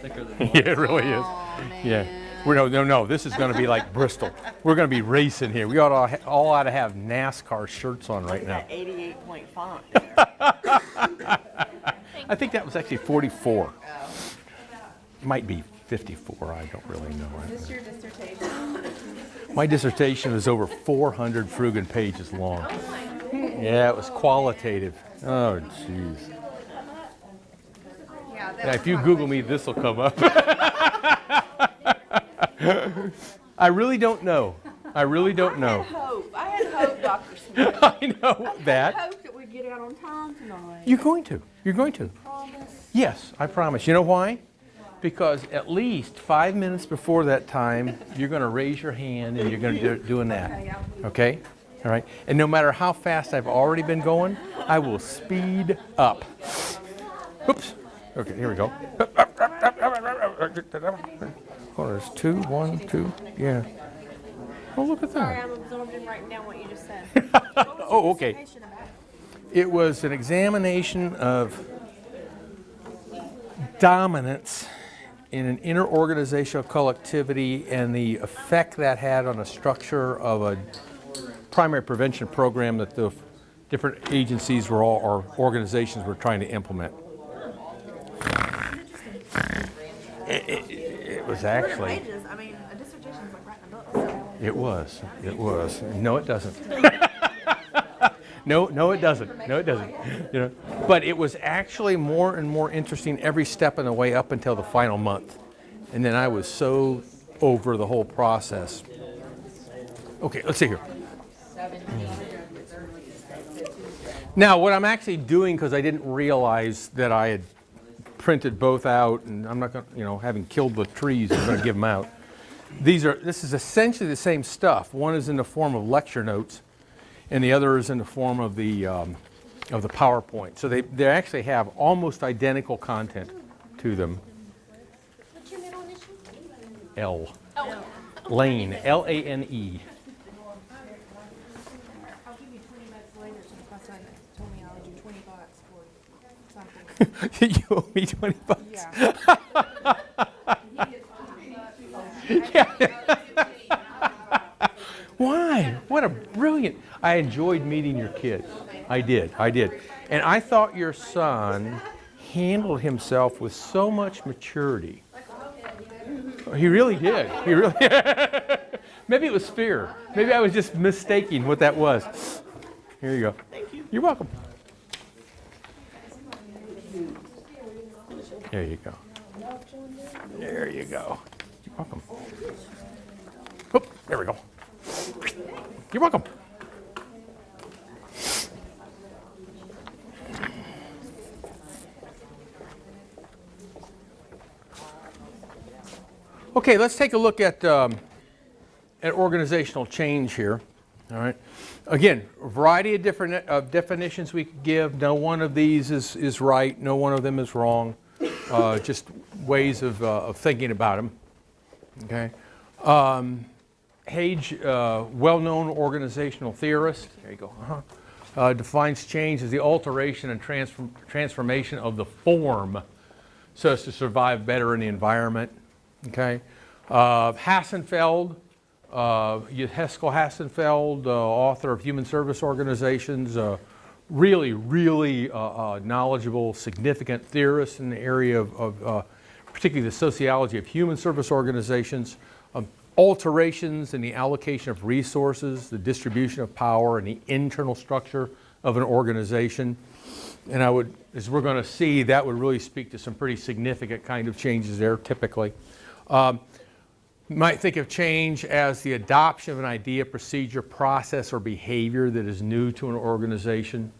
thicker than Yeah, it really is. Yeah. No. This is going to be like Bristol. We're going to be racing here. We all ought to have NASCAR shirts on right now. That 88-point font. I think that was actually 44. Might be 54. I don't really know. Is this your dissertation? My dissertation was over 400 friggin' pages long. Yeah, it was qualitative. Oh, jeez. Yeah, if you Google me, this will come up. I really don't know. I had hope, Dr. Smith. I know that. I hope that we get out on time tonight. You're going to. Promise. Yes, I promise. You know why? Because at least 5 minutes before that time, you're going to raise your hand and you're going to do doing that. Okay? All right? And no matter how fast I've already been going, I will speed up. Oops. Okay, here we go. Oh, there's 2, 1, 2. Yeah. Oh, look at Sorry, that. I'm absorbed in writing down what you just said. Oh, okay. It was an examination of dominance in an interorganizational collectivity and the effect that had on the structure of a primary prevention program that the different agencies or organizations were trying to implement. It was actually. I mean, a dissertation's like writing a book. So. It was. No, it doesn't. No, it doesn't. No, it doesn't. You know, but it was actually more and more interesting every step of the way up until the final month, and then I was so over the whole process. Okay, let's see here. Now, what I'm actually doing, because I didn't realize that I had printed both out, and I'm not going to, having killed the trees, I'm going to give them out. This is essentially the same stuff. One is in the form of lecture notes, and the other is in the form of the PowerPoint. So they actually have almost identical content to them. What's your middle initial? L. Oh. Lane. L-A-N-E. I'll give you $20 later, so if my son told me I owed you $20 for something. You owe me $20. Yeah. Yeah. Why? What a brilliant. I enjoyed meeting your kids. I did. And I thought your son handled himself with so much maturity. He really did. Maybe it was fear. Maybe I was just mistaking what that was. Here you go. Thank you. You're welcome. There you go. There you go. You're welcome. Oop, there we go. You're welcome. Okay, let's take a look at organizational change here. All right. Again, a variety of different definitions we could give. No one of these is right. No one of them is wrong. Just ways of thinking about them. Okay. Hage, well-known organizational theorist, there you go, defines change as the alteration and transformation of the form so as to survive better in the environment. Okay. Hassenfeld, Jesko Hassenfeld, author of Human Service Organizations, really knowledgeable, significant theorist in the area of particularly the sociology of human service organizations, alterations in the allocation of resources, the distribution of power, and the internal structure of an organization. And I would, as we're going to see, that would really speak to some pretty significant kind of changes there, typically. You might think of change as the adoption of an idea, procedure, process, or behavior that is new to an organization.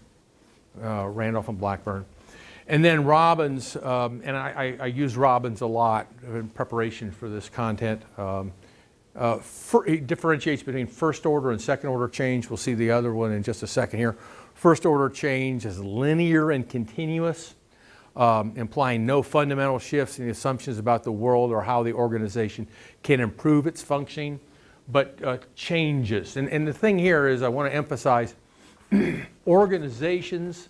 Randolph and Blackburn. And then Robbins, and I use Robbins a lot in preparation for this content. He differentiates between first order and second order change. We'll see the other one in just a second here. First order change is linear and continuous, implying no fundamental shifts in the assumptions about the world or how the organization can improve its functioning, but changes. And the thing here is I want to emphasize organizations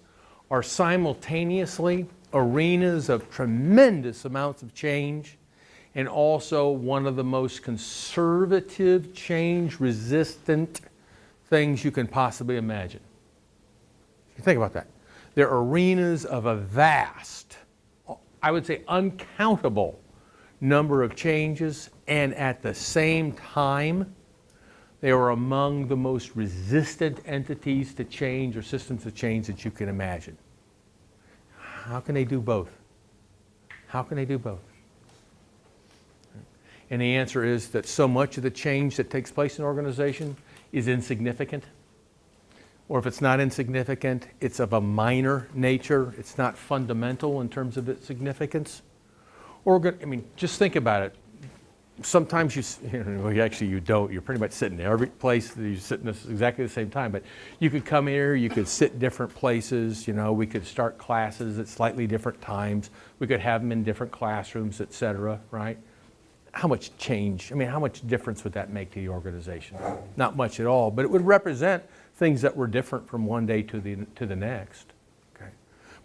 are simultaneously arenas of tremendous amounts of change, and also one of the most conservative, change-resistant things you can possibly imagine. Think about that. They're arenas of a vast, I would say uncountable number of changes, and at the same time, they are among the most resistant entities to change or systems of change that you can imagine. How can they do both? How can they do both? And the answer is that so much of the change that takes place in an organization is insignificant. Or if it's not insignificant, it's of a minor nature. It's not fundamental in terms of its significance. Or, I mean, just think about it. Sometimes well, actually you don't. You're pretty much sitting there. Every place you sit in this exactly the same time. But you could come here, you could sit different places. You know, we could start classes at slightly different times. We could have them in different classrooms, et cetera, right? How much change, I mean, how much difference would that make to the organization? Not much at all, but it would represent things that were different from one day to the next. Okay?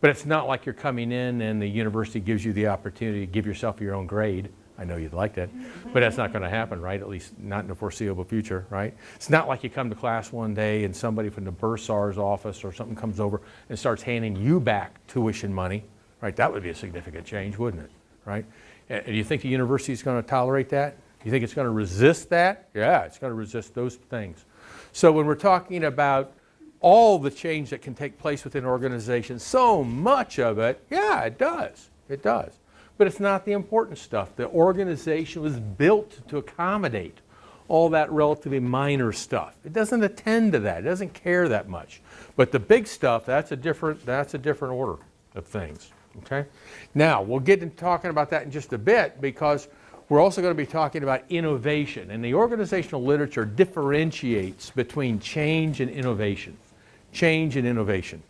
But it's not like you're coming in and the university gives you the opportunity to give yourself your own grade. I know you'd like that, but that's not going to happen, right? At least not in the foreseeable future, right? It's not like you come to class one day and somebody from the bursar's office or something comes over and starts handing you back tuition money, right? That would be a significant change, wouldn't it, right? And do you think the university is going to tolerate that? Do you think it's going to resist that? Yeah, it's going to resist those things. So when we're talking about all the change that can take place within organizations, so much of it, yeah, it does. It does. But it's not the important stuff. The organization was built to accommodate all that relatively minor stuff. It doesn't attend to that. It doesn't care that much. But the big stuff, that's a different order of things. Okay? Now, we'll get into talking about that in just a bit, because we're also going to be talking about innovation. And the organizational literature differentiates between change and innovation. Change and innovation.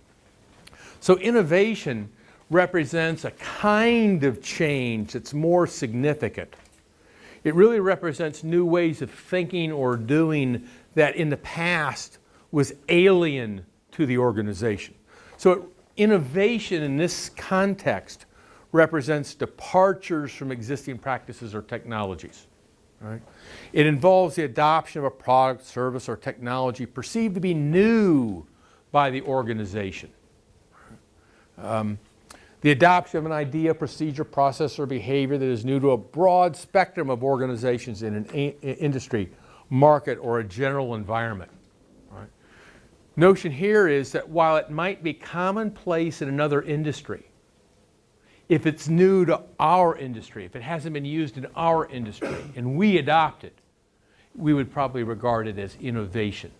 So innovation represents a kind of change that's more significant. It really represents new ways of thinking or doing that in the past was alien to the organization. So innovation in this context represents departures from existing practices or technologies. Right? It involves the adoption of a product, service, or technology perceived to be new by the organization. The adoption of an idea, procedure, process, or behavior that is new to a broad spectrum of organizations in an industry, market, or a general environment. Right? Notion here is that while it might be commonplace in another industry, if it's new to our industry, if it hasn't been used in our industry, and we adopt it, we would probably regard it as innovation.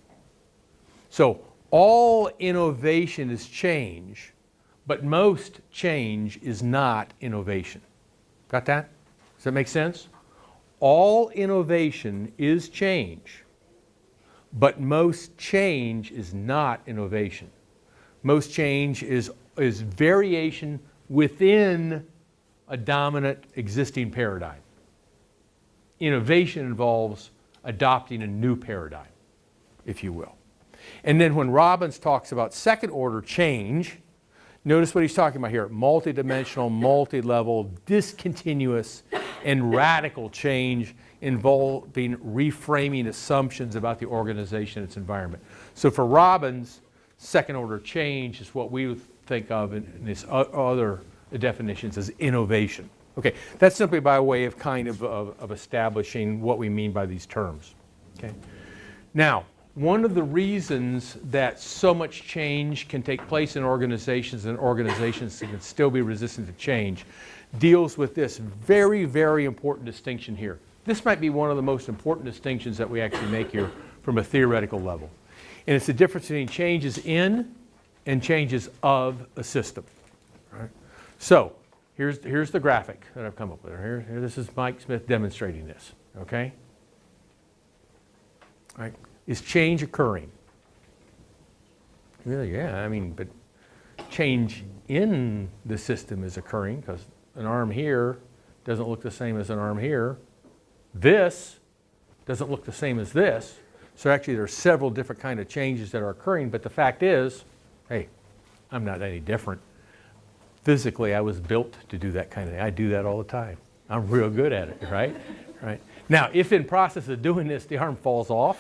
So all innovation is change, but most change is not innovation. Got that? Does that make sense? All innovation is change, but most change is not innovation. Most change is variation within a dominant existing paradigm. Innovation involves adopting a new paradigm, if you will. And then when Robbins talks about second order change, notice what he's talking about here: multidimensional, multi-level, discontinuous, and radical change involving reframing assumptions about the organization and its environment. So for Robbins, second order change is what we would think of in this other definitions as innovation. Okay, that's simply by way of kind of establishing what we mean by these terms. Okay. Now, one of the reasons that so much change can take place in organizations and organizations can still be resistant to change deals with this very, very important distinction here. This might be one of the most important distinctions that we actually make here from a theoretical level. And it's the difference between changes in and changes of a system. Right? So here's the graphic that I've come up with. Here, this is Mike Smith demonstrating this. Okay? All right. Is change occurring? Really, yeah. I mean, but change in the system is occurring, because an arm here doesn't look the same as an arm here. This doesn't look the same as this. So actually there are several different kind of changes that are occurring, but the fact is, hey, I'm not any different. Physically, I was built to do that kind of thing. I do that all the time. I'm real good at it, right? Right. Now, if in process of doing this, the arm falls off,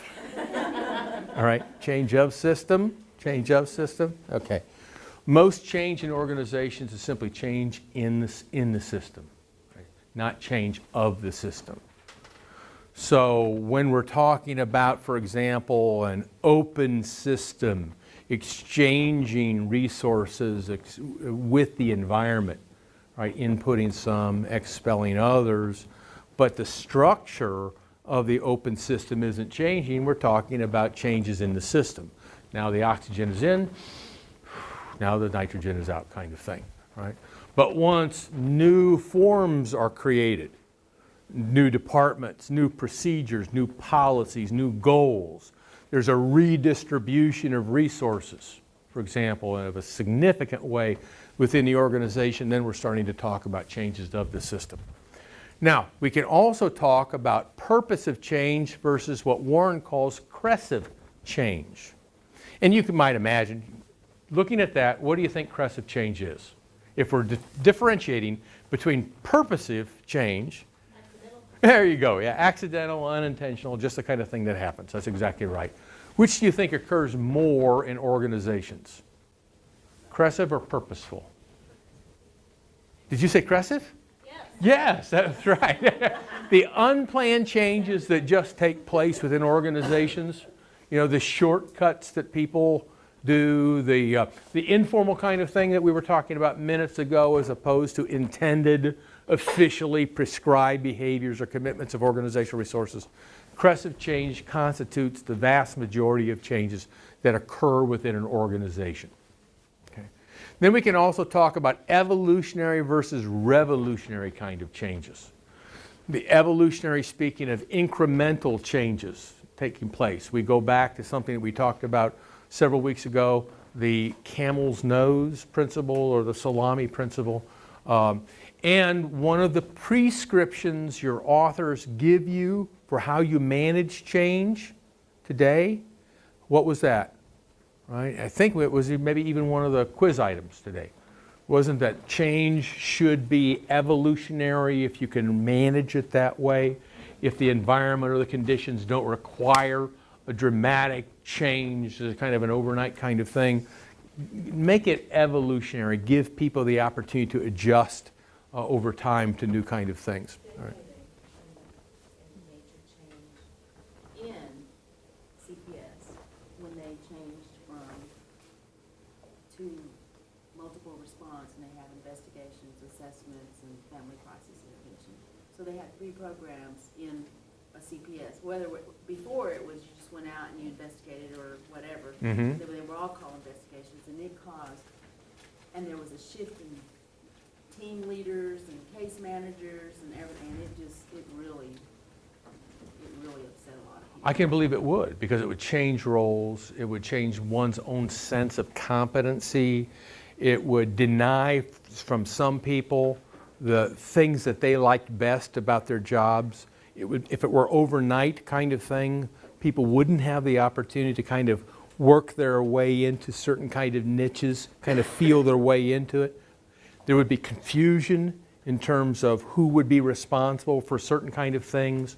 all right, change of system. Okay. Most change in organizations is simply change in the system, right? Not change of the system. So when we're talking about, for example, an open system, exchanging resources with the environment, right? Inputting some, expelling others, but the structure of the open system isn't changing. We're talking about changes in the system. Now the oxygen is in, now the nitrogen is out, kind of thing, right? But once new forms are created, new departments, new procedures, new policies, new goals, there's a redistribution of resources, for example, in a significant way within the organization, then we're starting to talk about changes of the system. Now, we can also talk about purposive change versus what Warren calls crescive change. And you might imagine, looking at that, what do you think crescive change is? If we're differentiating between purposive change, there you go, yeah, accidental, unintentional, just the kind of thing that happens. That's exactly right. Which do you think occurs more in organizations? Crescive or purposeful? Did you say crescive? Yes, that's right. The unplanned changes that just take place within organizations, you know, the shortcuts that people do, the informal kind of thing that we were talking about minutes ago as opposed to intended, officially prescribed behaviors or commitments of organizational resources. Crescive change constitutes the vast majority of changes that occur within an organization. Then we can also talk about evolutionary versus revolutionary kind of changes. The evolutionary, speaking of incremental changes taking place. We go back to something that we talked about several weeks ago, the camel's nose principle or the salami principle. And one of the prescriptions your authors give you for how you manage change today, what was that? Right? I think it was maybe even one of the quiz items today. Wasn't that change should be evolutionary if you can manage it that way, if the environment or the conditions don't require a dramatic change, kind of an overnight kind of thing. Make it evolutionary. Give people the opportunity to adjust over time to new kind of things. All right. So they had 3 programs in a CPS. Before it was you just went out and you investigated or whatever. Mm-hmm. They were all called investigations, and it caused, and there was a shift in team leaders and case managers and everything. And it really upset a lot of people. I can believe it would, because it would change roles. It would change one's own sense of competency. It would deny from some people the things that they liked best about their jobs. If it were overnight kind of thing, people wouldn't have the opportunity to kind of work their way into certain kind of niches, kind of feel their way into it. There would be confusion in terms of who would be responsible for certain kind of things,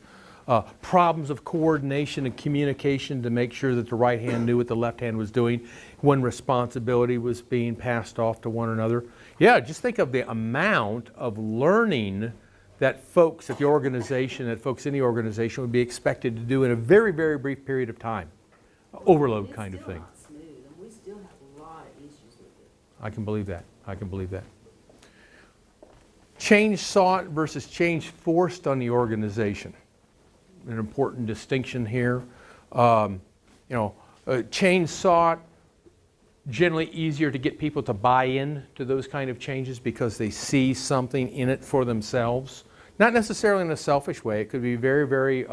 problems of coordination and communication to make sure that the right hand knew what the left hand was doing when responsibility was being passed off to one another. Yeah, just think of the amount of learning that folks at the organization, that folks in the organization would be expected to do in a very, very brief period of time. Overload kind of thing. It's still not smooth, and we still have a lot of issues with it. I can believe that. I can believe that. Change sought versus change forced on the organization. An important distinction here. Change sought, generally easier to get people to buy in to those kind of changes because they see something in it for themselves. Not necessarily in a selfish way. It could be very, very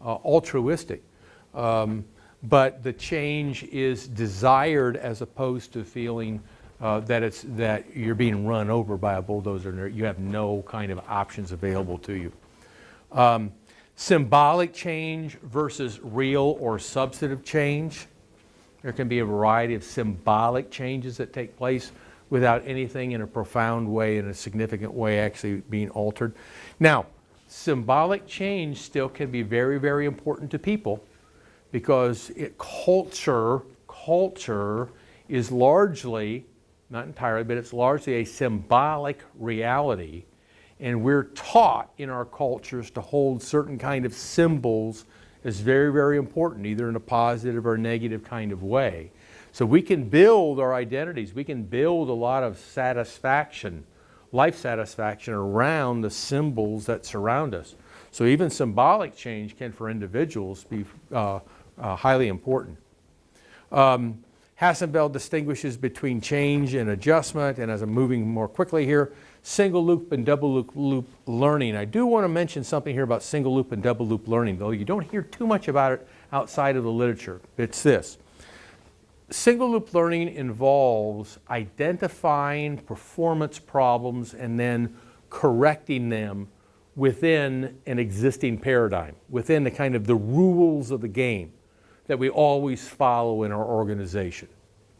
altruistic. But the change is desired as opposed to feeling that you're being run over by a bulldozer and you have no kind of options available to you. Symbolic change versus real or substantive change. There can be a variety of symbolic changes that take place without anything in a profound way, in a significant way actually being altered. Now, symbolic change still can be very, very important to people because culture is largely, not entirely, but it's largely a symbolic reality. And we're taught in our cultures to hold certain kind of symbols as very, very important, either in a positive or negative kind of way. So we can build our identities, we can build a lot of satisfaction, life satisfaction around the symbols that surround us. So even symbolic change can, for individuals, be highly important. Hassenfeld distinguishes between change and adjustment, and as I'm moving more quickly here, single loop and double loop learning. I do want to mention something here about single loop and double loop learning, though you don't hear too much about it outside of the literature. It's this. Single loop learning involves identifying performance problems and then correcting them within an existing paradigm, within the kind of the rules of the game that we always follow in our organization,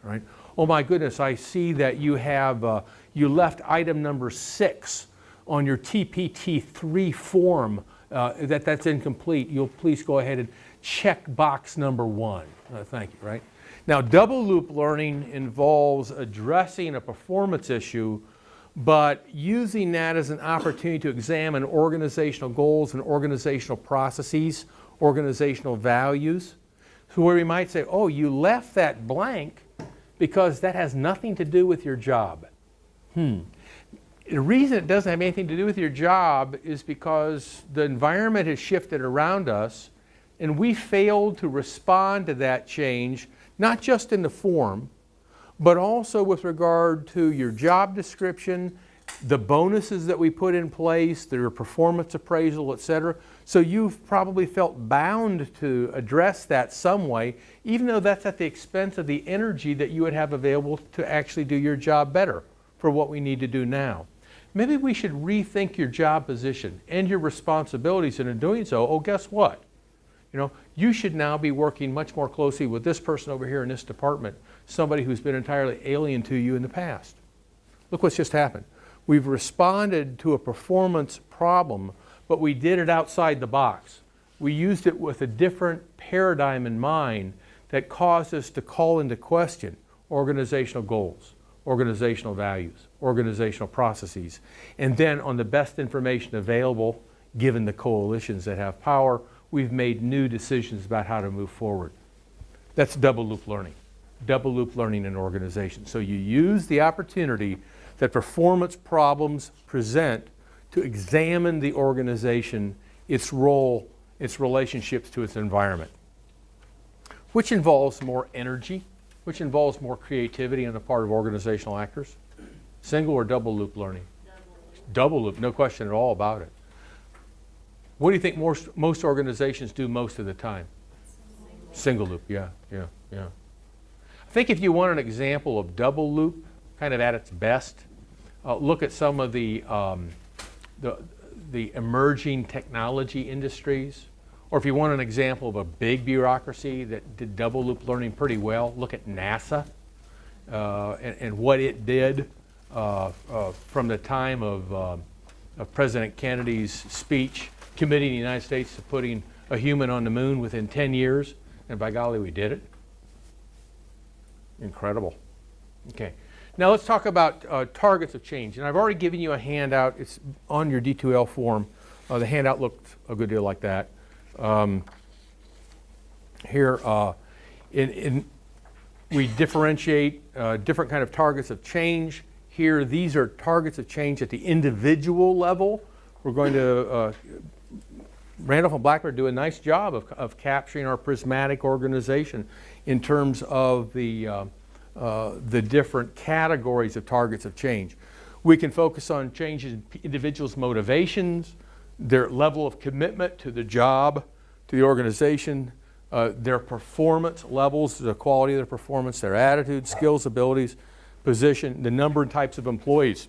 right? Oh my goodness, I see that you have, you left item number 6 on your TPT3 form, that's incomplete. You'll please go ahead and check box number 1. Thank you, right? Now, double loop learning involves addressing a performance issue, but using that as an opportunity to examine organizational goals and organizational processes, organizational values, where we might say, oh, you left that blank because that has nothing to do with your job. The reason it doesn't have anything to do with your job is because the environment has shifted around us and we failed to respond to that change, not just in the form, but also with regard to your job description, the bonuses that we put in place, their performance appraisal, etc. So you've probably felt bound to address that some way, even though that's at the expense of the energy that you would have available to actually do your job better for what we need to do now. Maybe we should rethink your job position and your responsibilities, and in doing so, oh, guess what? You know, you should now be working much more closely with this person over here in this department, somebody who's been entirely alien to you in the past. Look what's just happened. We've responded to a performance problem, but we did it outside the box. We used it with a different paradigm in mind that caused us to call into question organizational goals, organizational values, organizational processes, and then on the best information available, given the coalitions that have power, we've made new decisions about how to move forward. That's double loop learning in organizations. So you use the opportunity that performance problems present to examine the organization, its role, its relationships to its environment, which involves more energy, which involves more creativity on the part of organizational actors. Single or double loop learning? Double loop, no question at all about it. What do you think most organizations do most of the time? Single loop, yeah. I think if you want an example of double loop, kind of at its best, look at some of the emerging technology industries. Or if you want an example of a big bureaucracy that did double loop learning pretty well, look at NASA and what it did from the time of President Kennedy's speech committing the United States to putting a human on the moon within 10 years. And by golly, we did it. Incredible. Okay. Now let's talk about targets of change. And I've already given you a handout. It's on your D2L form. The handout looked a good deal like that. Here, we differentiate different kind of targets of change. Here, these are targets of change at the individual level. We're going to, Randolph and Blackburn do a nice job of capturing our prismatic organization in terms of the different categories of targets of change. We can focus on changes in individuals' motivations, their level of commitment to the job, to the organization, their performance levels, the quality of their performance, their attitude, skills, abilities, position, the number and types of employees.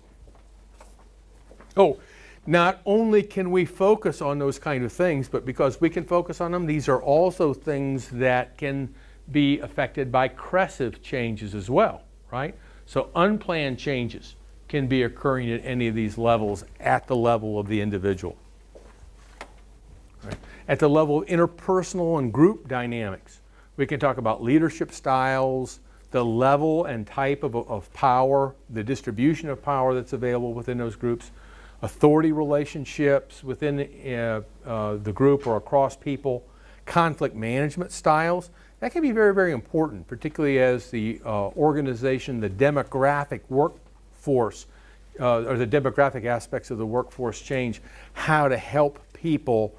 Oh, not only can we focus on those kind of things, but because we can focus on them, these are also things that can be affected by crescent changes as well, right? So unplanned changes can be occurring at any of these levels at the level of the individual. Right? At the level of interpersonal and group dynamics, we can talk about leadership styles, the level and type of power, the distribution of power that's available within those groups, authority relationships within the group or across people, conflict management styles. That can be very, very important, particularly as the organization, the demographic workforce, or the demographic aspects of the workforce change, how to help people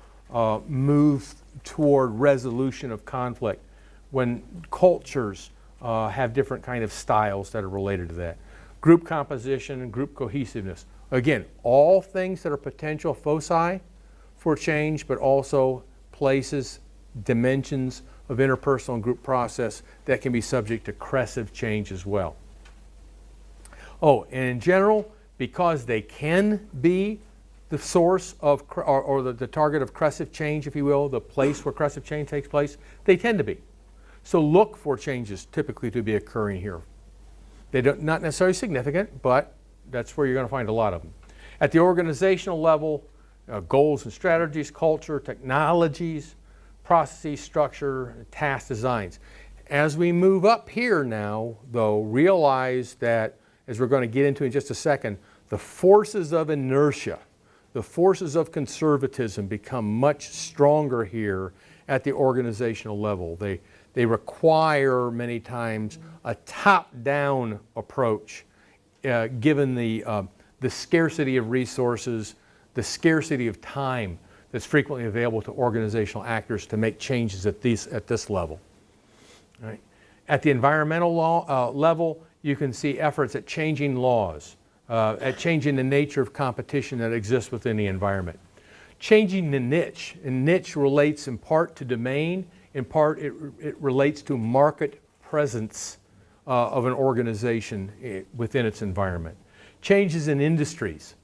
move toward resolution of conflict when cultures have different kind of styles that are related to that. Group composition and group cohesiveness. Again, all things that are potential foci for change, but also places, dimensions of interpersonal and group process that can be subject to crescent change as well. Oh, and in general, because they can be the source of, or the target of crescent change, if you will, the place where crescent change takes place, they tend to be. So look for changes typically to be occurring here. They don't, not necessarily significant, but that's where you're going to find a lot of them. At the organizational level, goals and strategies, culture, technologies, processes, structure, task designs. As we move up here now, though, realize that, as we're going to get into in just a second, the forces of inertia, the forces of conservatism become much stronger here at the organizational level. They require many times a top-down approach, given the scarcity of resources, the scarcity of time that's frequently available to organizational actors to make changes at this level. All right. At the environmental level, you can see efforts at changing laws, at changing the nature of competition that exists within the environment. Changing the niche, and niche relates in part to domain, in part it relates to market presence of an organization within its environment. Changes in industries.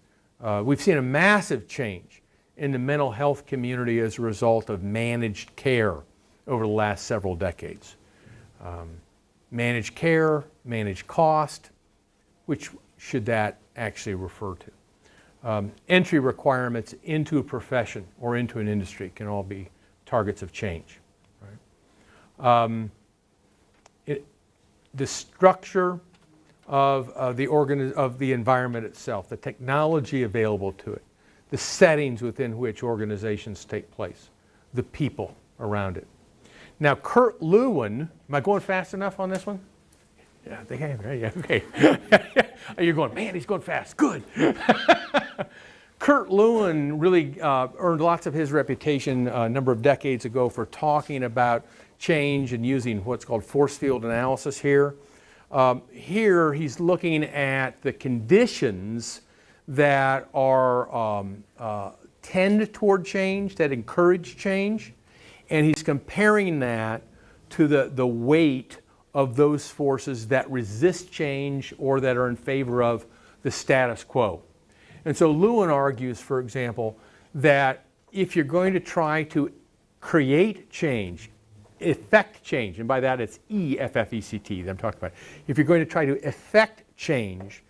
We've seen a massive change in the mental health community as a result of managed care over the last several decades. Managed care, managed cost, which should that actually refer to? Entry requirements into a profession or into an industry can all be targets of change. Right? The structure of the environment itself, the technology available to it, the settings within which organizations take place, the people around it. Now, Kurt Lewin, am I going fast enough on this one? Yeah, I think I am, right? Yeah, okay. You're going, man, he's going fast. Good. Kurt Lewin really earned lots of his reputation a number of decades ago for talking about change and using what's called force field analysis here. Here he's looking at the conditions that are tend toward change, that encourage change, and he's comparing that to the weight of those forces that resist change or that are in favor of the status quo. And so Lewin argues, for example, that if you're going to try to create change, effect change, and by that it's E-F-F-E-C-T that I'm talking about. If you're going to try to effect change,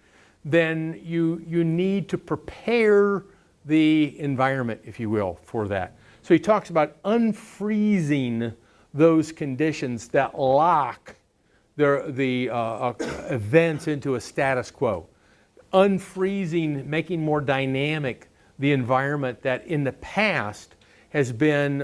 then you need to prepare the environment, if you will, for that. So he talks about unfreezing those conditions that lock the events into a status quo. Unfreezing, making more dynamic the environment that in the past has been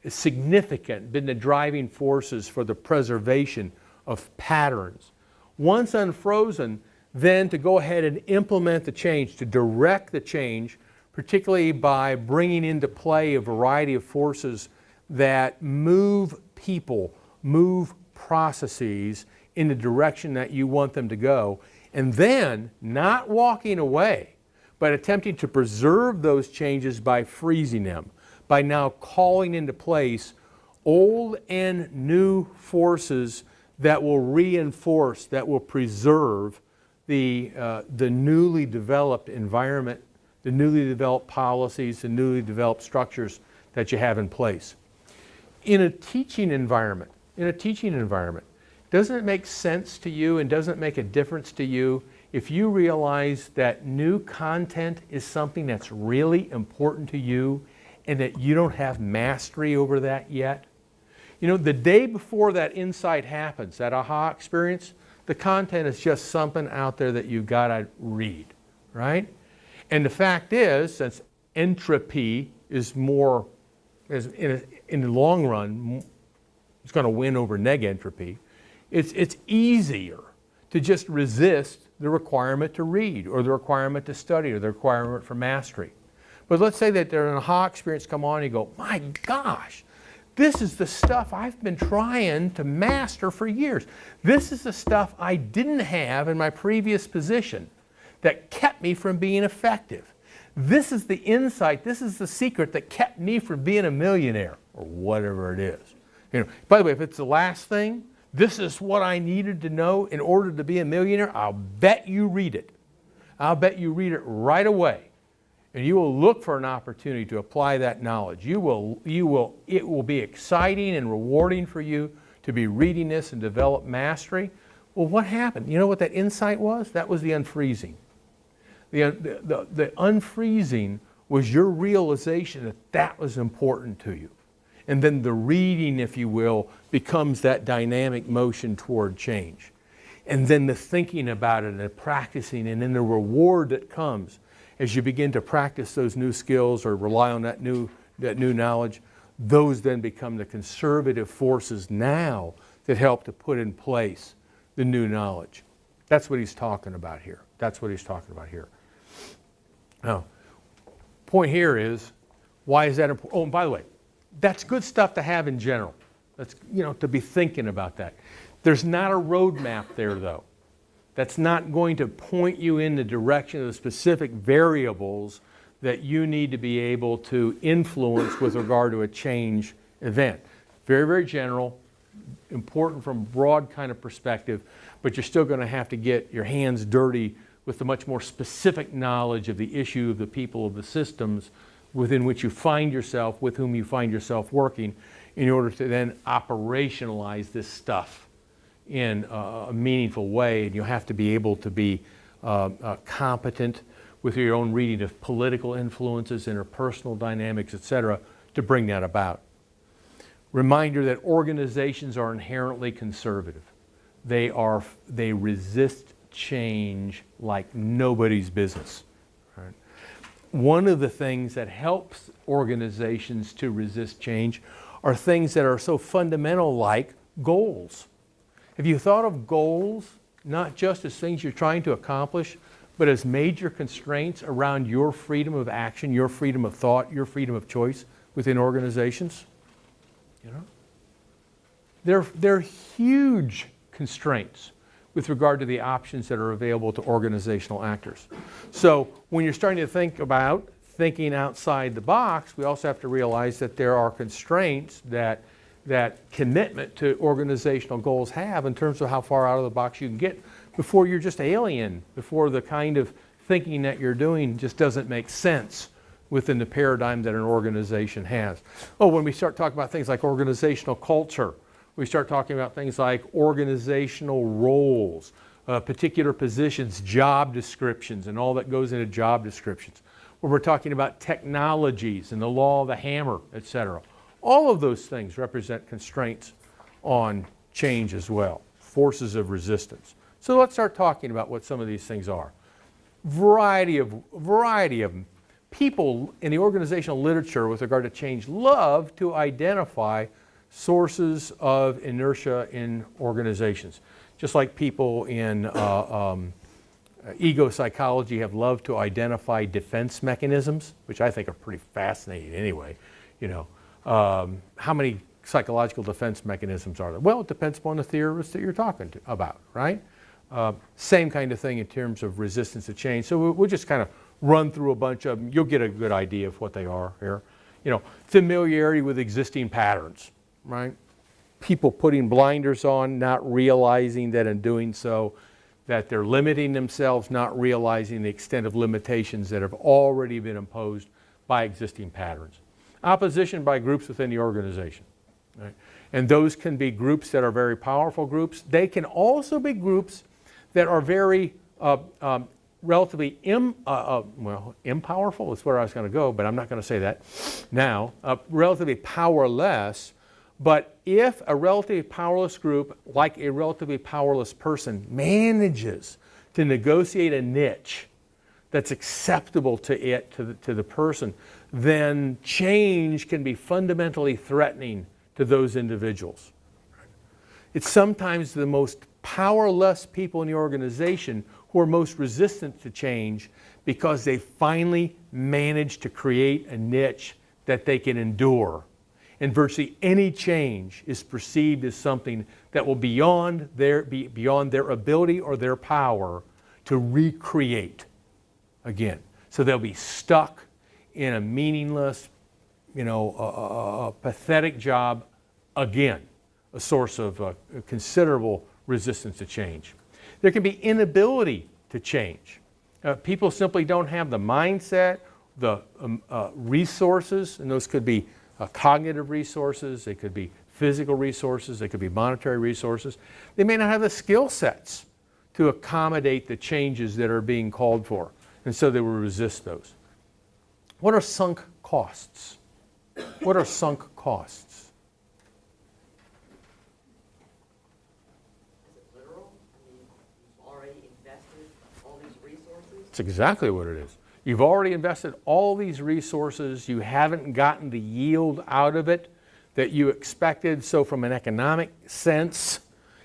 significant, been the driving forces for the preservation of patterns. Once unfrozen, then to go ahead and implement the change, to direct the change, particularly by bringing into play a variety of forces that move people, move processes in the direction that you want them to go, and then not walking away, but attempting to preserve those changes by freezing them, by now calling into place old and new forces that will reinforce, that will preserve the newly developed environment, the newly developed policies, the newly developed structures that you have in place. In a teaching environment, Doesn't it make sense to you and doesn't it make a difference to you if you realize that new content is something that's really important to you and that you don't have mastery over that yet? You know, the day before that insight happens, that aha experience, the content is just something out there that you've got to read, right? And the fact is, since entropy is more, in the long run, it's going to win over negentropy, it's easier to just resist the requirement to read or the requirement to study or the requirement for mastery. But let's say that there's an aha experience come on and you go, my gosh, this is the stuff I've been trying to master for years. This is the stuff I didn't have in my previous position that kept me from being effective. This is the insight, this is the secret that kept me from being a millionaire or whatever it is. You know, by the way, if it's the last thing, this is what I needed to know in order to be a millionaire, I'll bet you read it. I'll bet you read it right away. And you will look for an opportunity to apply that knowledge. It will be exciting and rewarding for you to be reading this and develop mastery. Well, what happened? You know what that insight was? That was the unfreezing. The unfreezing was your realization that that was important to you. And then the reading, if you will, becomes that dynamic motion toward change. And then the thinking about it and the practicing and then the reward that comes as you begin to practice those new skills or rely on that new knowledge, those then become the conservative forces now that help to put in place the new knowledge. That's what he's talking about here. That's what he's talking about here. Now, point here is, why is that important? Oh, and by the way, that's good stuff to have in general. That's, you know, to be thinking about that. There's not a roadmap there, though. That's not going to point you in the direction of the specific variables that you need to be able to influence with regard to a change event. Very, very general, important from a broad kind of perspective, but you're still going to have to get your hands dirty with the much more specific knowledge of the issue of the people, of the systems within which you find yourself, with whom you find yourself working, in order to then operationalize this stuff in a meaningful way. And you have to be able to be competent with your own reading of political influences, interpersonal dynamics, etc., to bring that about. Reminder that organizations are inherently conservative. They resist change like nobody's business. Right? One of the things that helps organizations to resist change are things that are so fundamental, like goals. Have you thought of goals not just as things you're trying to accomplish, but as major constraints around your freedom of action, your freedom of thought, your freedom of choice within organizations? You know? They're huge constraints with regard to the options that are available to organizational actors. So when you're starting to think about thinking outside the box, we also have to realize that there are constraints that commitment to organizational goals have in terms of how far out of the box you can get before you're just alien, before the kind of thinking that you're doing just doesn't make sense within the paradigm that an organization has. Oh, when we start talking about things like organizational culture, we start talking about things like organizational roles, particular positions, job descriptions, and all that goes into job descriptions. When we're talking about technologies and the law of the hammer, etc. All of those things represent constraints on change as well, forces of resistance. So let's start talking about what some of these things are. Variety of them. People in the organizational literature with regard to change love to identify sources of inertia in organizations. Just like people in ego psychology have loved to identify defense mechanisms, which I think are pretty fascinating anyway. You know, how many psychological defense mechanisms are there? Well, it depends upon the theorist that you're talking about, right? Same kind of thing in terms of resistance to change. So we'll just kind of run through a bunch of them. You'll get a good idea of what they are here. You know, familiarity with existing patterns, right? People putting blinders on, not realizing that in doing so, that they're limiting themselves, not realizing the extent of limitations that have already been imposed by existing patterns. Opposition by groups within the organization. Right? And those can be groups that are very powerful groups. They can also be groups that are very relatively impowerful is where I was going to go, but I'm not going to say that now. Relatively powerless. But if a relatively powerless group, like a relatively powerless person, manages to negotiate a niche that's acceptable to the person, then change can be fundamentally threatening to those individuals. It's sometimes the most powerless people in the organization who are most resistant to change because they finally manage to create a niche that they can endure. And virtually any change is perceived as something that will be beyond their ability or their power to recreate again. So they'll be stuck in a meaningless, a pathetic job again, a source of considerable resistance to change. There can be inability to change. People simply don't have the mindset, the resources, and those could be cognitive resources, they could be physical resources, they could be monetary resources. They may not have the skill sets to accommodate the changes that are being called for, and so they will resist those. What are sunk costs? What are sunk costs? Is it literal? I mean, you've already invested all these resources? That's exactly what it is. You've already invested all these resources. You haven't gotten the yield out of it that you expected. So from an economic sense,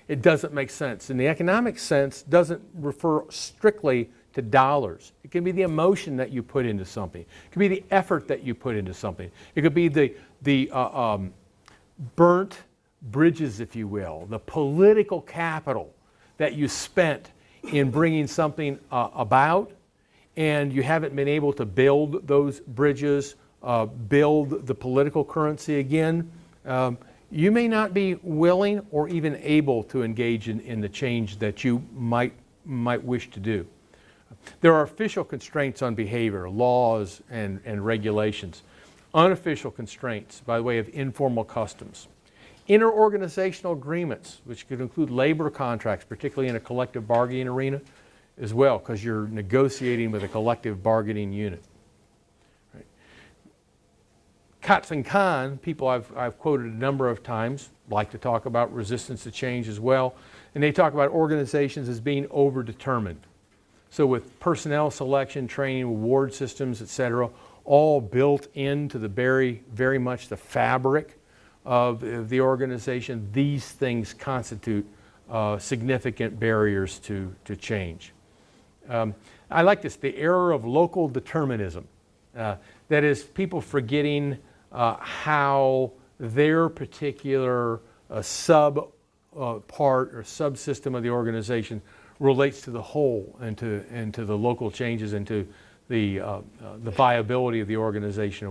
it doesn't make sense. And the economic sense doesn't refer strictly to dollars. It can be the emotion that you put into something. It can be the effort that you put into something. It could be the burnt bridges, if you will, the political capital that you spent in bringing something about, and you haven't been able to build those bridges, build the political currency again. You may not be willing or even able to engage in the change that you might wish to do. There are official constraints on behavior, laws and regulations. Unofficial constraints by way of informal customs. Interorganizational agreements, which could include labor contracts, particularly in a collective bargaining arena as well, because you're negotiating with a collective bargaining unit. Right. Katz and Kahn, people I've quoted a number of times, like to talk about resistance to change as well, and they talk about organizations as being overdetermined. So with personnel selection, training, reward systems, etc., all built into the very much the fabric of the organization, these things constitute significant barriers to change. I like this, the error of local determinism. That is, people forgetting how their particular sub part or subsystem of the organization relates to the whole and to the local changes and to the viability of the organization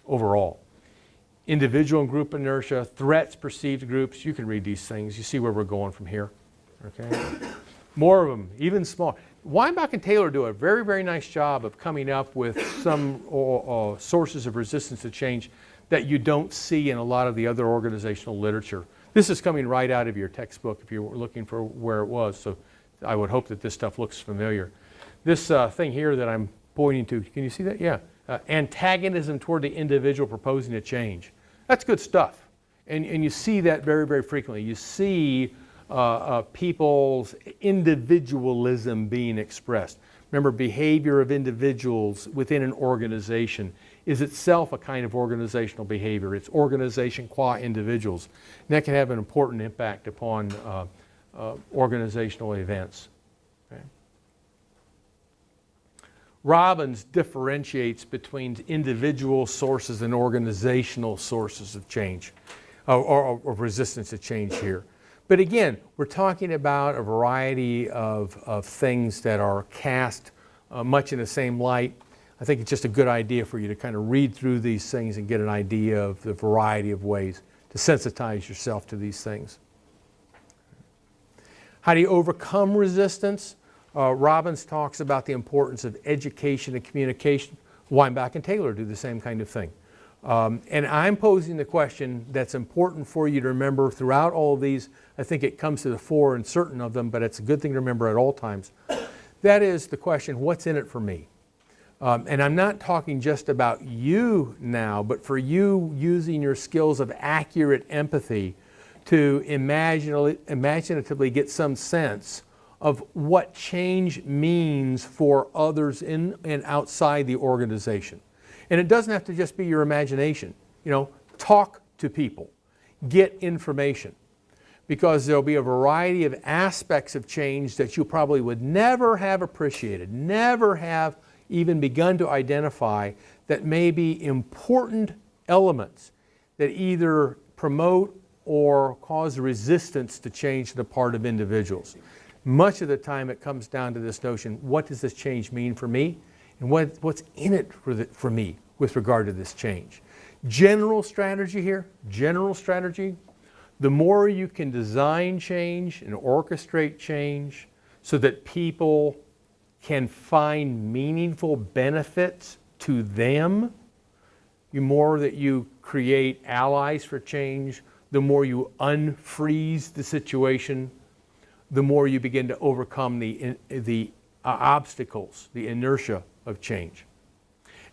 overall. Individual and group inertia, threats perceived to groups. You can read these things. You see where we're going from here. Okay. More of them, even small. Weinbach and Taylor do a very nice job of coming up with some sources of resistance to change that you don't see in a lot of the other organizational literature. This is coming right out of your textbook if you were looking for where it was, so I would hope that this stuff looks familiar. This thing here that I'm pointing to, can you see that? Yeah. Antagonism toward the individual proposing a change. That's good stuff. And you see that very frequently. You see people's individualism being expressed. Remember, behavior of individuals within an organization is itself a kind of organizational behavior. It's organization qua individuals. And that can have an important impact upon organizational events. Okay. Robbins differentiates between individual sources and organizational sources of change, or resistance to change here. But again, we're talking about a variety of things that are cast much in the same light. I think it's just a good idea for you to kind of read through these things and get an idea of the variety of ways to sensitize yourself to these things. How do you overcome resistance? Robbins talks about the importance of education and communication. Weinbach and Taylor do the same kind of thing. And I'm posing the question that's important for you to remember throughout all of these. I think it comes to the fore in certain of them, but it's a good thing to remember at all times. That is the question, what's in it for me? And I'm not talking just about you now, but for you using your skills of accurate empathy to imaginatively get some sense of what change means for others in and outside the organization. And it doesn't have to just be your imagination. Talk to people, get information, because there'll be a variety of aspects of change that you probably would never have appreciated, never have even begun to identify, that may be important elements that either promote or cause resistance to change on the part of individuals. Much of the time it comes down to this notion, what does this change mean for me? And what's in it for me with regard to this change? General strategy here, general strategy. The more you can design change and orchestrate change so that people can find meaningful benefits to them, the more that you create allies for change, the more you unfreeze the situation, the more you begin to overcome the obstacles, the inertia of change.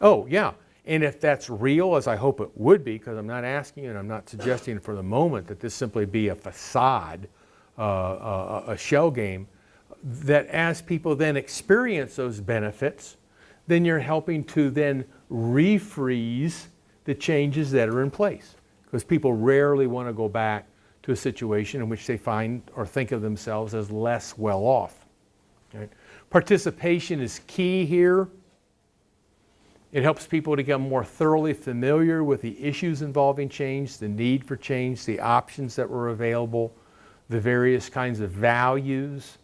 Oh, yeah, and if that's real, as I hope it would be, because I'm not asking and I'm not suggesting for the moment that this simply be a facade, a shell game, that as people then experience those benefits, then you're helping to then refreeze the changes that are in place. Because people rarely want to go back to a situation in which they find or think of themselves as less well off. Right? Participation is key here. It helps people to become more thoroughly familiar with the issues involving change, the need for change, the options that were available, the various kinds of values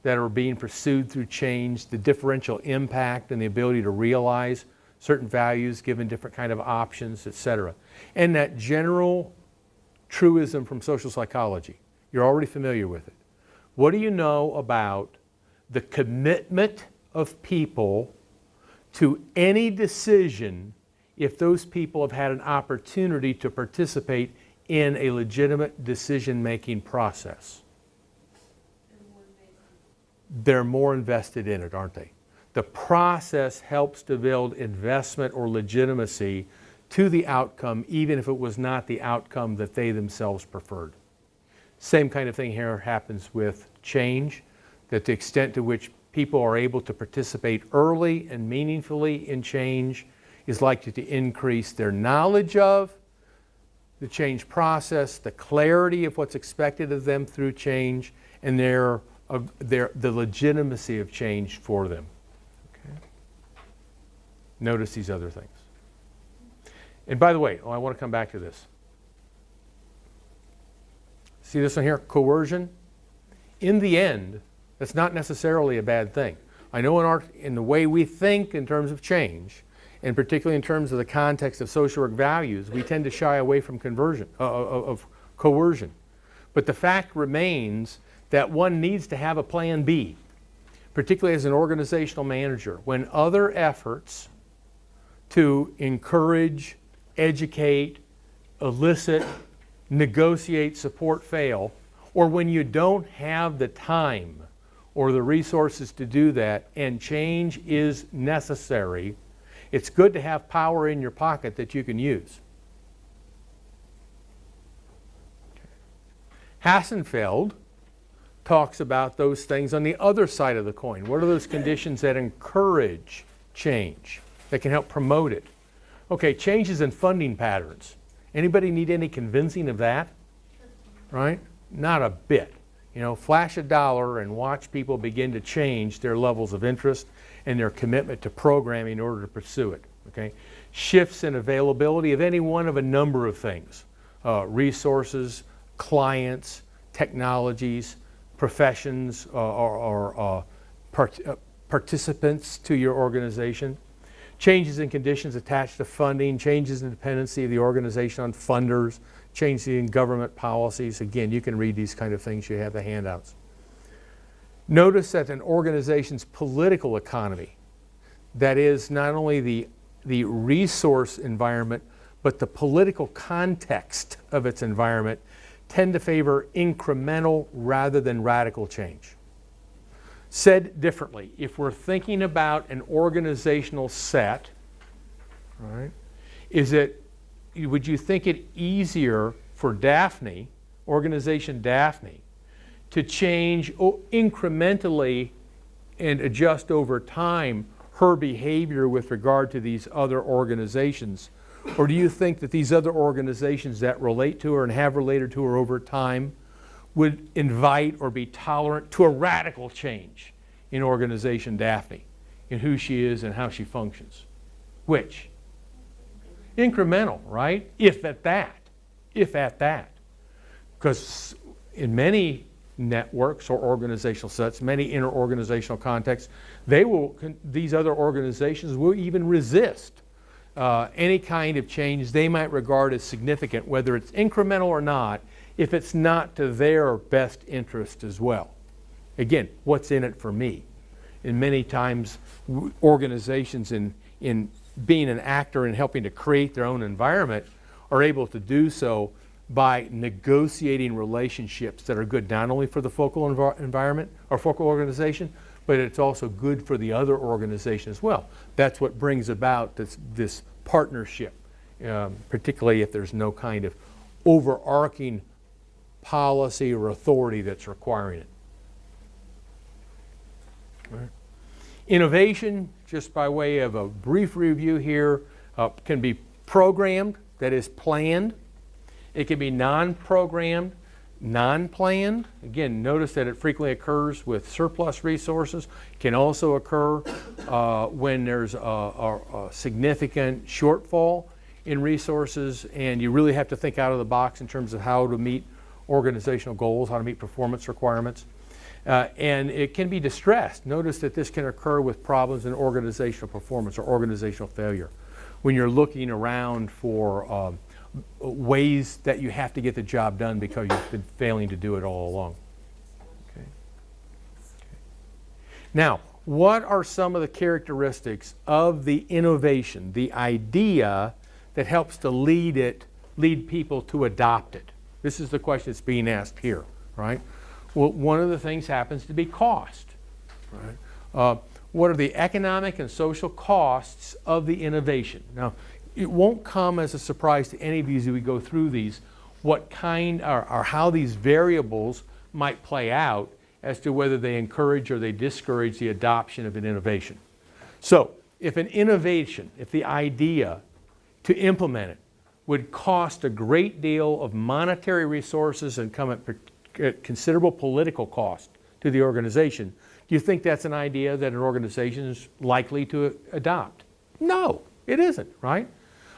that are being pursued through change, the differential impact and the ability to realize certain values given different kind of options, etc. And that general truism from social psychology, you're already familiar with it. What do you know about the commitment of people to any decision if those people have had an opportunity to participate in a legitimate decision-making process? They're more invested in it, aren't they? The process helps to build investment or legitimacy to the outcome, even if it was not the outcome that they themselves preferred. Same kind of thing here happens with change, that the extent to which people are able to participate early and meaningfully in change is likely to increase their knowledge of the change process, the clarity of what's expected of them through change, and the legitimacy of change for them. Okay? Notice these other things. And by the way, I want to come back to this. See this one here? Coercion. In the end, that's not necessarily a bad thing. I know in the way we think in terms of change, and particularly in terms of the context of social work values, we tend to shy away from of coercion. But the fact remains that one needs to have a plan B, particularly as an organizational manager, when other efforts to encourage, educate, elicit, negotiate, support fail, or when you don't have the time or the resources to do that and change is necessary, it's good to have power in your pocket that you can use. Hassenfeld talks about those things on the other side of the coin. What are those conditions that encourage change, that can help promote it? Okay, changes in funding patterns. Anybody need any convincing of that? Right? Not a bit. Flash a dollar and watch people begin to change their levels of interest and their commitment to programming in order to pursue it. Okay? Shifts in availability of any one of a number of things. Resources, clients, technologies, professions, participants to your organization. Changes in conditions attached to funding, changes in dependency of the organization on funders, changes in government policies. Again, you can read these kind of things. You have the handouts. Notice that an organization's political economy, that is not only the resource environment, but the political context of its environment tend to favor incremental rather than radical change. Said differently, if we're thinking about an organizational set, right, would you think it easier for Daphne, organization Daphne, to change incrementally and adjust over time her behavior with regard to these other organizations? Or do you think that these other organizations that relate to her and have related to her over time would invite or be tolerant to a radical change in organization Daphne, in who she is and how she functions? Which? Incremental, right? If at that. Because in many networks or organizational sets, many interorganizational contexts, these other organizations will even resist any kind of change they might regard as significant, whether it's incremental or not, if it's not to their best interest as well. Again, what's in it for me? And many times organizations in being an actor and helping to create their own environment are able to do so by negotiating relationships that are good not only for the focal environment or focal organization, but it's also good for the other organization as well. That's what brings about this partnership, particularly if there's no kind of overarching policy or authority that's requiring it. Right. Innovation, just by way of a brief review here, can be programmed, that is planned. It can be non-programmed, non-planned. Again, notice that it frequently occurs with surplus resources. It can also occur when there's a significant shortfall in resources, and you really have to think out of the box in terms of how to meet organizational goals, how to meet performance requirements. And it can be distressed. Notice that this can occur with problems in organizational performance or organizational failure. When you're looking around for ways that you have to get the job done because you've been failing to do it all along. Okay. Now, what are some of the characteristics of the innovation, the idea that helps to lead people to adopt it? This is the question that's being asked here, right? Well, one of the things happens to be cost, right? What are the economic and social costs of the innovation? Now, it won't come as a surprise to any of you as we go through these, what kind or how these variables might play out as to whether they encourage or they discourage the adoption of an innovation. So, if an innovation, if the idea to implement it would cost a great deal of monetary resources and come at considerable political cost to the organization, do you think that's an idea that an organization is likely to adopt? No, it isn't, right?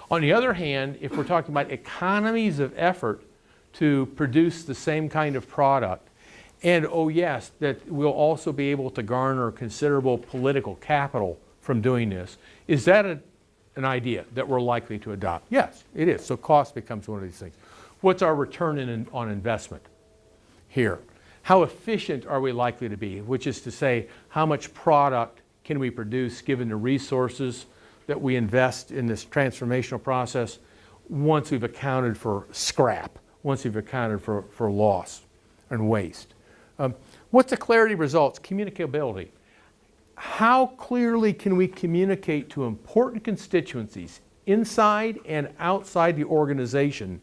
On the other hand, if we're talking about economies of effort to produce the same kind of product, and oh yes, that we'll also be able to garner considerable political capital from doing this, is that an idea that we're likely to adopt? Yes, it is. So cost becomes one of these things. What's our return on investment here? How efficient are we likely to be? Which is to say, how much product can we produce given the resources that we invest in this transformational process once we've accounted for scrap, once we've accounted for loss and waste. What's the clarity of results? Communicability. How clearly can we communicate to important constituencies inside and outside the organization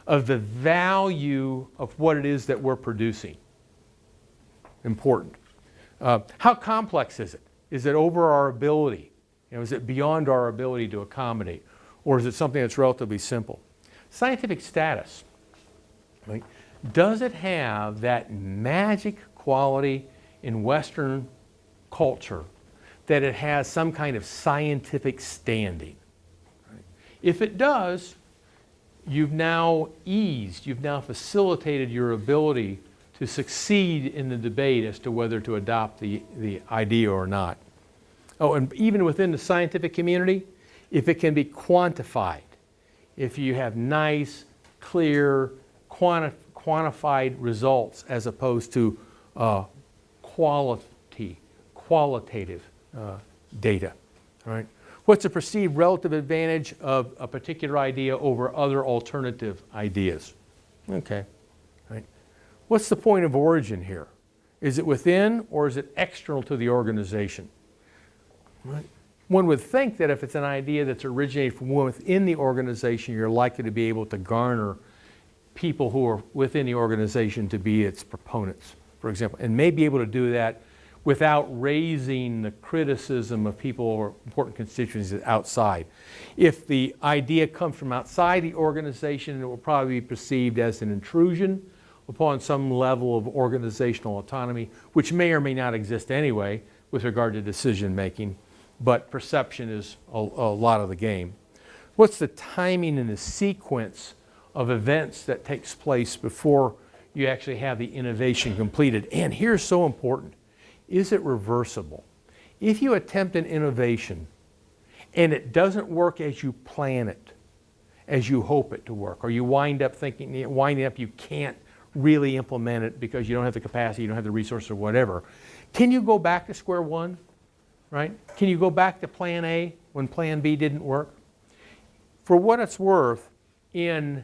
of the value of what it is that we're producing? Important. How complex is it? Is it over our ability? Is it beyond our ability to accommodate? Or is it something that's relatively simple? Scientific status. Right? Does it have that magic quality in Western culture that it has some kind of scientific standing? Right? If it does, you've now facilitated your ability to succeed in the debate as to whether to adopt the idea or not. Oh, and even within the scientific community, if it can be quantified, if you have nice, clear, quantified results as opposed to qualitative data, right? What's the perceived relative advantage of a particular idea over other alternative ideas? Okay. Right. What's the point of origin here? Is it within or is it external to the organization? Right. One would think that if it's an idea that's originated from within the organization, you're likely to be able to garner people who are within the organization to be its proponents, for example, and may be able to do that without raising the criticism of people or important constituencies outside. If the idea comes from outside the organization, it will probably be perceived as an intrusion upon some level of organizational autonomy, which may or may not exist anyway with regard to decision making, but perception is a lot of the game. What's the timing and the sequence of events that takes place before you actually have the innovation completed? And here's so important. Is it reversible? If you attempt an innovation and it doesn't work as you plan it, as you hope it to work, or you wind up you can't really implement it because you don't have the capacity, you don't have the resources or whatever, can you go back to square one? Right? Can you go back to plan A when plan B didn't work? For what it's worth, in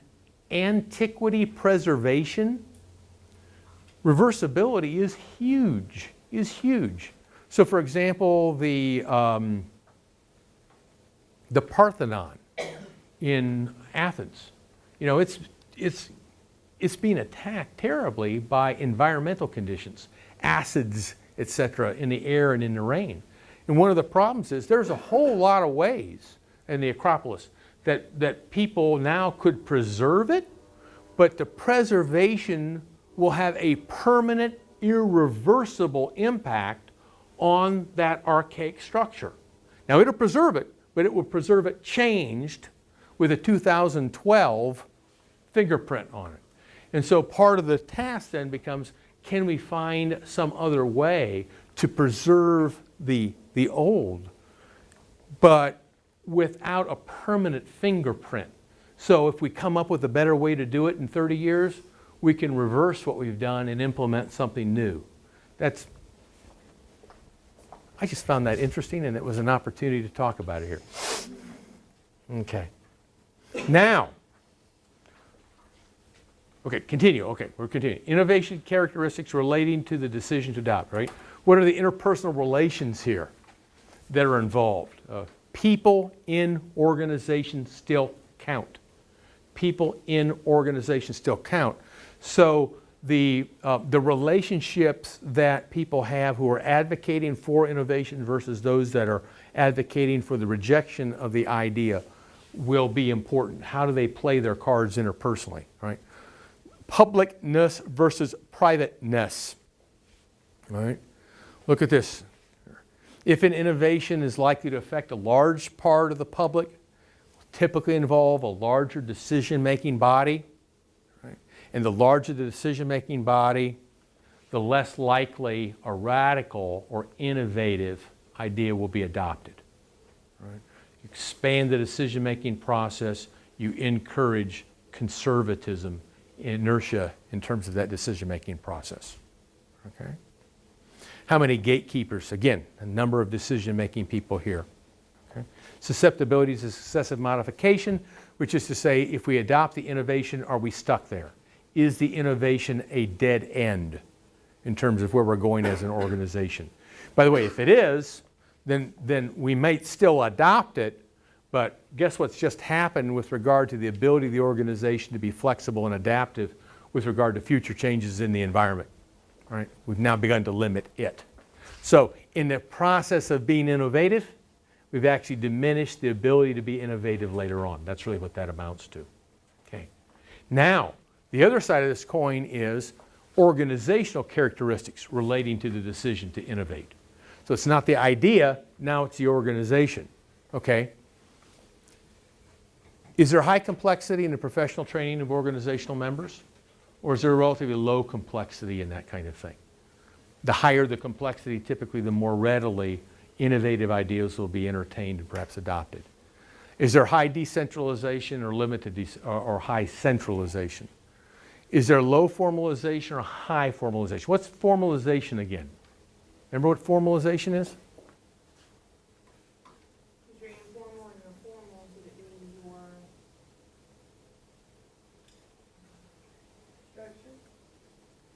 antiquity preservation, reversibility is huge. So for example, the Parthenon in Athens, it's being attacked terribly by environmental conditions, acids, etc., in the air and in the rain. And one of the problems is there's a whole lot of ways in the Acropolis that people now could preserve it, but the preservation will have a permanent, irreversible impact on that archaic structure. Now it'll preserve it, but it will preserve it changed with a 2012 fingerprint on it. And so part of the task then becomes, can we find some other way to preserve the old, but without a permanent fingerprint? So if we come up with a better way to do it in 30 years, we can reverse what we've done and implement something new. I just found that interesting, and it was an opportunity to talk about it here. Okay. Now, we're continuing. Innovation characteristics relating to the decision to adopt, right? What are the interpersonal relations here that are involved? People in organizations still count. People in organizations still count. So the relationships that people have who are advocating for innovation versus those that are advocating for the rejection of the idea will be important. How do they play their cards interpersonally, right? Publicness versus privateness, right? Look at this. If an innovation is likely to affect a large part of the public, typically involve a larger decision-making body, right? And the larger the decision-making body, the less likely a radical or innovative idea will be adopted, right? You expand the decision-making process, you encourage conservatism, inertia in terms of that decision-making process, okay? How many gatekeepers? Again, a number of decision-making people here. Okay. Susceptibility to successive modification, which is to say, if we adopt the innovation, are we stuck there? Is the innovation a dead end in terms of where we're going as an organization? By the way, if it is, then we might still adopt it, but guess what's just happened with regard to the ability of the organization to be flexible and adaptive with regard to future changes in the environment? Right? We've now begun to limit it. So in the process of being innovative, we've actually diminished the ability to be innovative later on. That's really what that amounts to. Okay. Now, the other side of this coin is organizational characteristics relating to the decision to innovate. So it's not the idea, now it's the organization. Okay. Is there high complexity in the professional training of organizational members? Or is there a relatively low complexity in that kind of thing? The higher the complexity, typically the more readily innovative ideas will be entertained and perhaps adopted. Is there high decentralization or limited or high centralization? Is there low formalization or high formalization? What's formalization again? Remember what formalization is? You're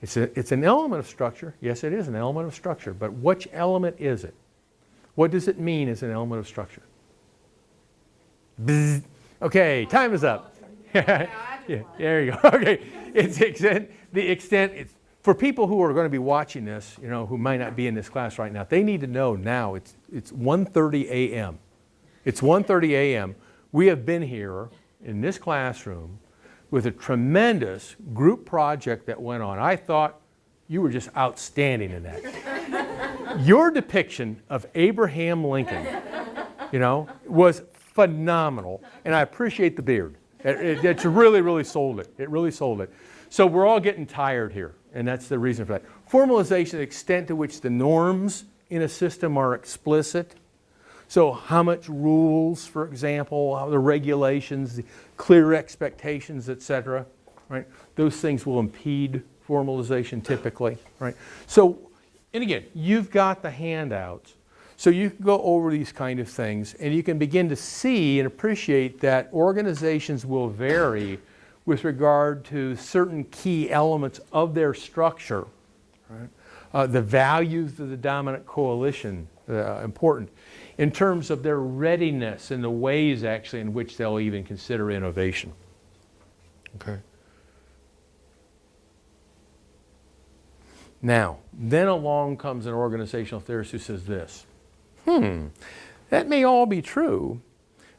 It's an element of structure. Yes, it is an element of structure. But which element is it? What does it mean as an element of structure? Bzz. Okay, time is up. Yeah, there you go. Okay, the extent. It's for people who are going to be watching this, who might not be in this class right now. They need to know now. It's 1:30 a.m. It's 1:30 a.m. We have been here in this classroom with a tremendous group project that went on. I thought you were just outstanding in that. Your depiction of Abraham Lincoln, was phenomenal, and I appreciate the beard. It really, really sold it. It really sold it. So we're all getting tired here, and that's the reason for that. Formalization, the extent to which the norms in a system are explicit. So how much rules, for example, how the regulations, the clear expectations, etc., right? Those things will impede formalization typically, right? So, and again, you've got the handouts. So you can go over these kind of things, and you can begin to see and appreciate that organizations will vary with regard to certain key elements of their structure, right? The values of the dominant coalition, important, in terms of their readiness and the ways actually in which they'll even consider innovation. Okay. Now, then along comes an organizational theorist who says this. That may all be true,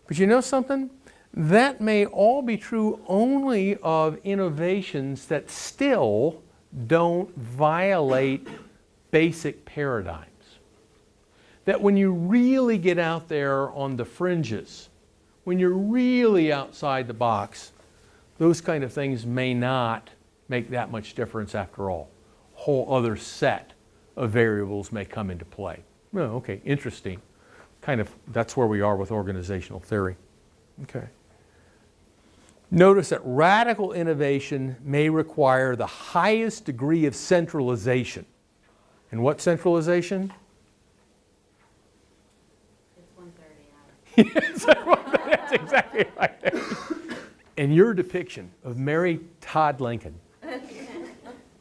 but you know something? That may all be true only of innovations that still don't violate basic paradigms. That when you really get out there on the fringes, when you're really outside the box, those kind of things may not make that much difference after all. A whole other set of variables may come into play. Oh, okay, interesting. Kind of, that's where we are with organizational theory. Okay. Notice that radical innovation may require the highest degree of centralization. And what centralization? It's 1:30. That's exactly right. And your depiction of Mary Todd Lincoln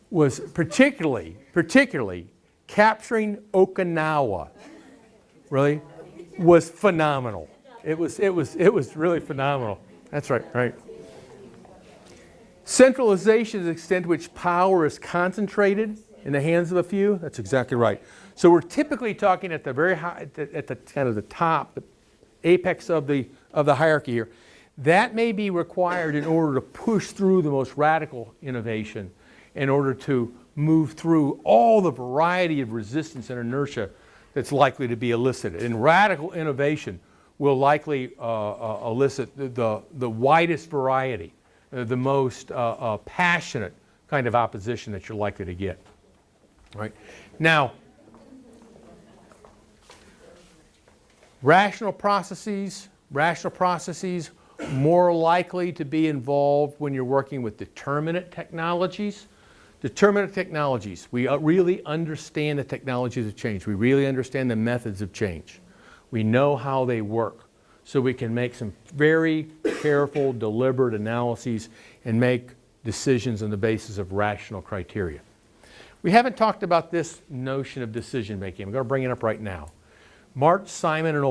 was particularly capturing Okinawa, really, was phenomenal. It was really phenomenal. That's right, right. Centralization is the extent to which power is concentrated in the hands of a few. That's exactly right. So we're typically talking at the very high, at the kind of the top, the apex of the hierarchy here. That may be required in order to push through the most radical innovation, in order to move through all the variety of resistance and inertia that's likely to be elicited. And radical innovation will likely elicit the widest variety, the most passionate kind of opposition that you're likely to get. Right? Now, rational processes more likely to be involved when you're working with determinate technologies. Determinate technologies, we really understand the technologies of change. We really understand the methods of change. We know how they work. So we can make some very careful, deliberate analyses and make decisions on the basis of rational criteria. We haven't talked about this notion of decision making. I'm going to bring it up right now. March, Simon, and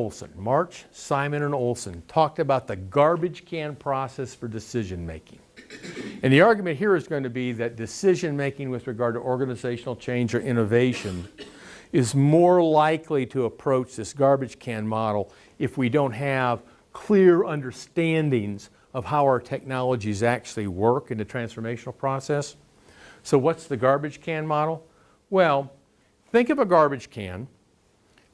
Olson talked about the garbage can process for decision making. And the argument here is going to be that decision making with regard to organizational change or innovation is more likely to approach this garbage can model if we don't have clear understandings of how our technologies actually work in the transformational process. So what's the garbage can model? Well, think of a garbage can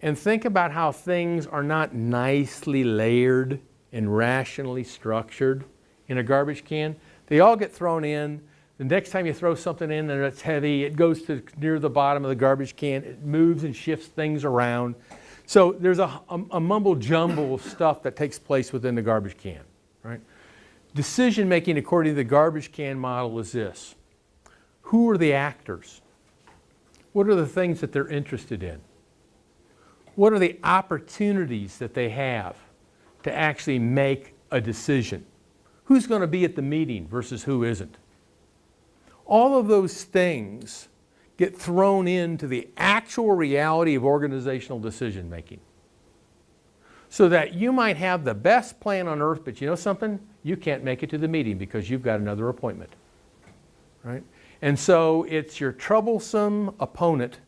and think about how things are not nicely layered and rationally structured in a garbage can. They all get thrown in. The next time you throw something in there that's heavy, it goes to near the bottom of the garbage can. It moves and shifts things around. So there's a mumble jumble of stuff that takes place within the garbage can, right? Decision making according to the garbage can model is this. Who are the actors? What are the things that they're interested in? What are the opportunities that they have to actually make a decision? Who's going to be at the meeting versus who isn't? All of those things get thrown into the actual reality of organizational decision making. So that you might have the best plan on earth, but you know something? You can't make it to the meeting because you've got another appointment. Right? And so it's your troublesome opponent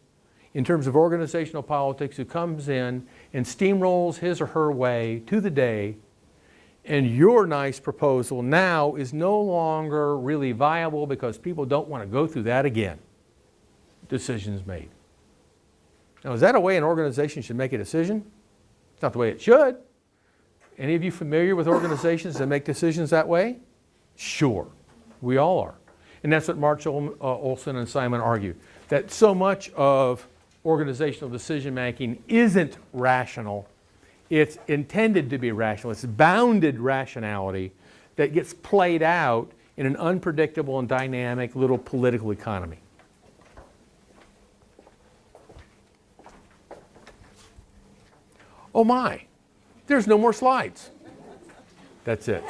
in terms of organizational politics who comes in and steamrolls his or her way to the day, and your nice proposal now is no longer really viable because people don't want to go through that again. Decisions made. Now, is that a way an organization should make a decision? It's not the way it should. Any of you familiar with organizations that make decisions that way? Sure, we all are. And that's what Marshall Olson and Simon argue, that so much of organizational decision making isn't rational. It's intended to be rational. It's bounded rationality that gets played out in an unpredictable and dynamic little political economy. Oh my, there's no more slides. That's it.